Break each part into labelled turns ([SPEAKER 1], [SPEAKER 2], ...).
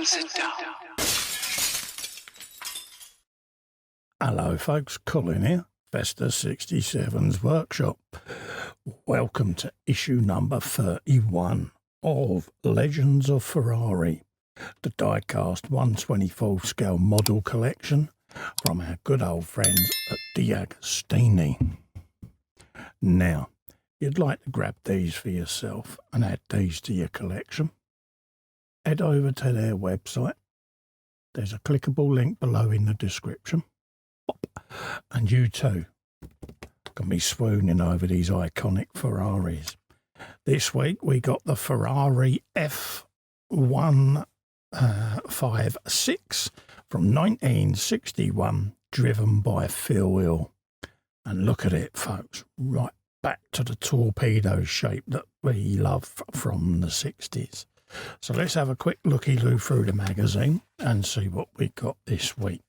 [SPEAKER 1] sit down.
[SPEAKER 2] Hello folks, Colin here, Vesta 67's workshop. Welcome to issue number 31 of Legends of Ferrari, the die-cast 1/24 scale model collection from our good old friends at DeAgostini. Now, you'd like to grab these for yourself and add these to your collection, head over to their website. There's a clickable link below in the description. And you too can be swooning over these iconic Ferraris. This week we got the Ferrari F1 56 from 1961, driven by Phil Hill. And look at it, folks, right back to the torpedo shape that we love from the 60s. So let's have a quick looky-loo through the magazine and see what we got this week.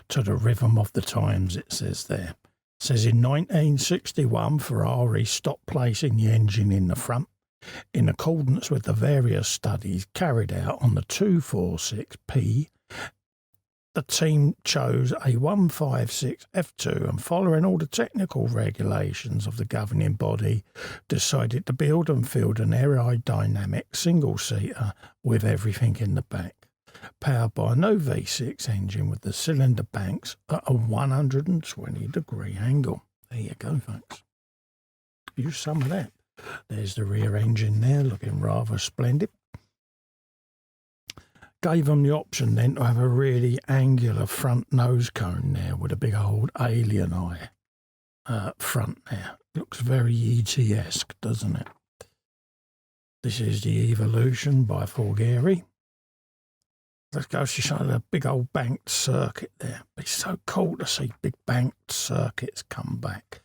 [SPEAKER 2] To the rhythm of the times, it says there. It says in 1961, Ferrari stopped placing the engine in the front in accordance with the various studies carried out on the 246P. The team chose a 156 F2 and, following all the technical regulations of the governing body, decided to build and field an aerodynamic single-seater with everything in the back, powered by a no V6 engine with the cylinder banks at a 120-degree angle. There you go, folks. Use some of that. There's the rear engine there, looking rather splendid. Gave them the option then to have a really angular front nose cone there with a big old alien eye front there. Looks very ET-esque, doesn't it? This is the Evolution by Forgari. Let's go to show the big old banked circuit there. It's so cool to see big banked circuits come back.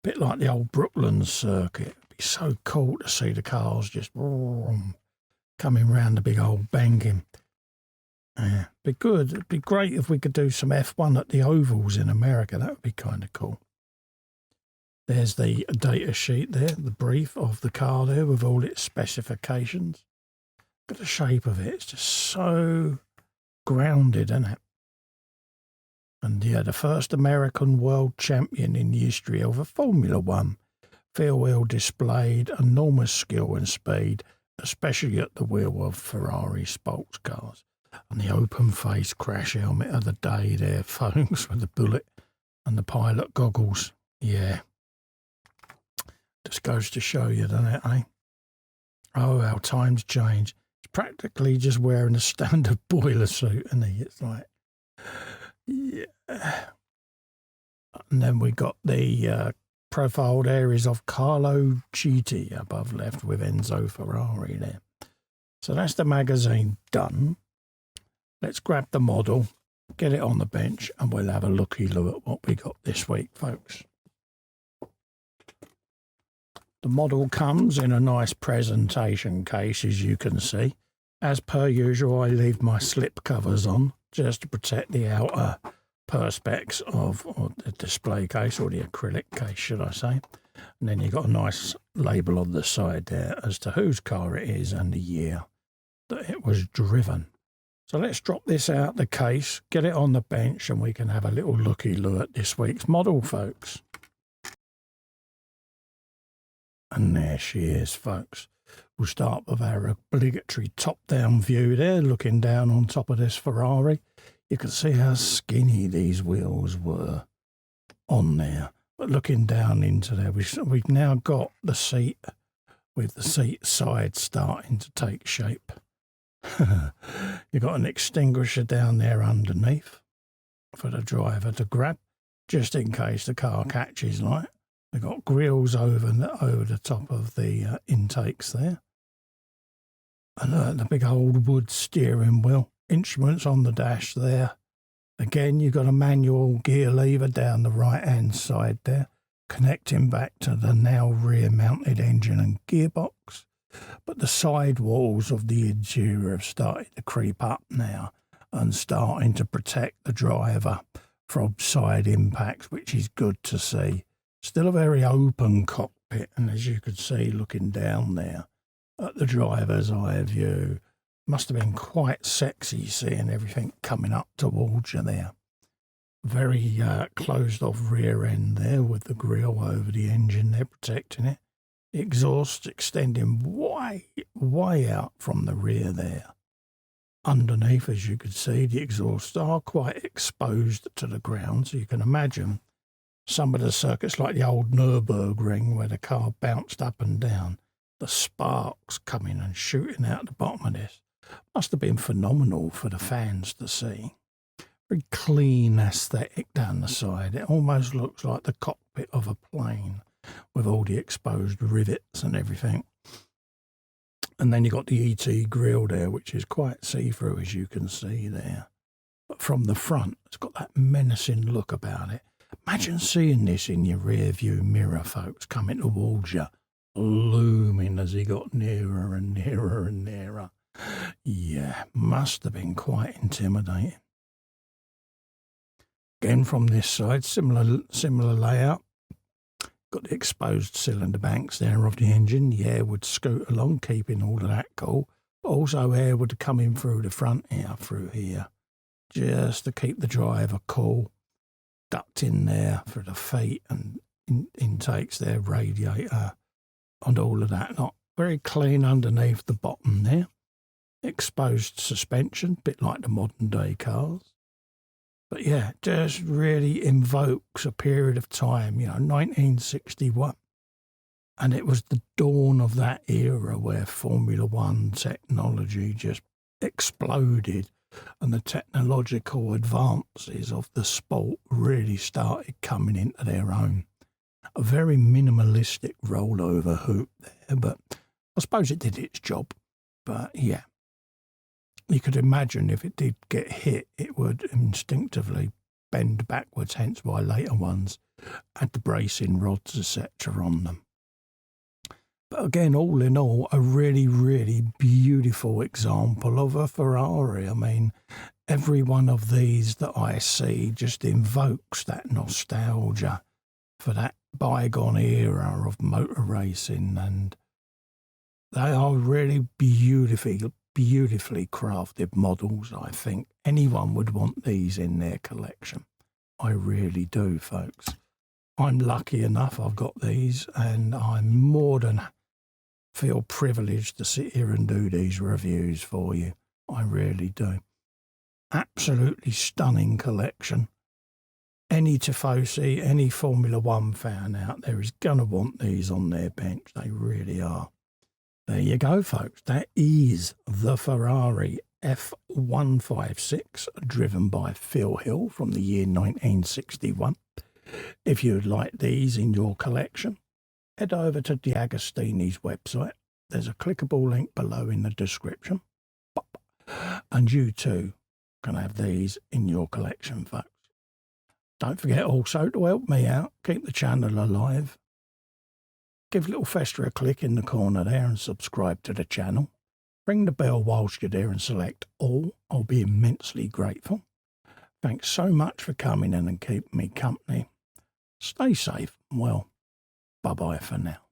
[SPEAKER 2] Bit like the old Brooklands circuit. It'd be so cool to see the cars just coming round the big old banking. Yeah, be good. It'd be great if we could do some F1 at the ovals in America. That would be kind of cool. There's the data sheet there, the brief of the car there with all its specifications. Look at the shape of it. It's just so grounded, isn't it? And yeah, the first American world champion in the history of a Formula One. Phil Hill displayed enormous skill and speed, especially at the wheel of Ferrari sports cars. And the open-face crash helmet of the day there, folks, with the bullet and the pilot goggles. Yeah. Just goes to show you, doesn't it, eh? Oh, how times change. It's practically just wearing a standard boiler suit, isn't he? It's like, yeah. And then we got the profiled areas of Carlo Gitti above left with Enzo Ferrari there. So that's the magazine done. Let's grab the model, get it on the bench, and we'll have a looky-loo at what we got this week, folks. The model comes in a nice presentation case, as you can see. As per usual, I leave my slip covers on just to protect the outer perspex of the display case, or the acrylic case, should I say. And then you've got a nice label on the side there as to whose car it is and the year that it was driven. So let's drop this out the case, get it on the bench, and we can have a little looky-loo at this week's model, folks. And there she is, folks. We'll start with our obligatory top-down view there, looking down on top of this Ferrari. You can see how skinny these wheels were on there. But looking down into there, we've now got the seat with the seat side starting to take shape. You've got an extinguisher down there underneath for the driver to grab, just in case the car catches light. We've got grills over the top of the intakes there. And the big old wood steering wheel. Instruments on the dash there. Again, you've got a manual gear lever down the right-hand side there, connecting back to the now rear-mounted engine and gearbox. But the side walls of the interior have started to creep up now and starting to protect the driver from side impacts, which is good to see. Still a very open cockpit, and as you can see looking down there at the driver's eye view, Must have been quite sexy seeing everything coming up towards you there. Very closed off rear end there with the grille over the engine there protecting it. The exhaust extending way out from the rear there. Underneath, as you can see, the exhausts are quite exposed to the ground, so you can imagine some of the circuits like the old Nürburgring where the car bounced up and down, the sparks coming and shooting out the bottom of this. Must have been phenomenal for the fans to see. Very clean aesthetic down the side. It almost looks like the cockpit of a plane with all the exposed rivets and everything. And then you've got the ET grille there, which is quite see-through, as you can see there. But from the front, it's got that menacing look about it. Imagine seeing this in your rear view mirror, folks, coming towards you, looming as he got nearer and nearer and nearer. Yeah, must have been quite intimidating. Again, from this side, similar layout. Got the exposed cylinder banks there of the engine. The air would scoot along, keeping all of that cool. But also air would come in through the front here, through here, just to keep the driver cool. Duct in there for the feet and intakes there, radiator and all of that. Not very clean underneath the bottom there. Exposed suspension, bit like the modern day cars. But yeah, just really invokes a period of time, 1961. And it was the dawn of that era where Formula One technology just exploded and the technological advances of the sport really started coming into their own. A very minimalistic rollover hoop there, but I suppose it did its job. But yeah. You could imagine if it did get hit, it would instinctively bend backwards, hence why later ones had the bracing rods, etc. on them. But again, all in all, a really, really beautiful example of a Ferrari. I mean, every one of these that I see just invokes that nostalgia for that bygone era of motor racing, and they are really beautifully crafted models. I think anyone would want these in their collection. I really do, folks. I'm lucky enough I've got these, and I'm more than feel privileged to sit here and do these reviews for you. I really do. Absolutely stunning collection. Any Tifosi, any Formula One fan out there is going to want these on their bench. They really are. There you go, folks. That is the Ferrari F156, driven by Phil Hill from the year 1961. If you'd like these in your collection, head over to DeAgostini's website. There's a clickable link below in the description. And you too can have these in your collection, folks. Don't forget also to help me out, keep the channel alive. Give Little Fester a click in the corner there and subscribe to the channel. Ring the bell whilst you're there and select all. I'll be immensely grateful. Thanks so much for coming in and keeping me company. Stay safe and well. Bye-bye for now.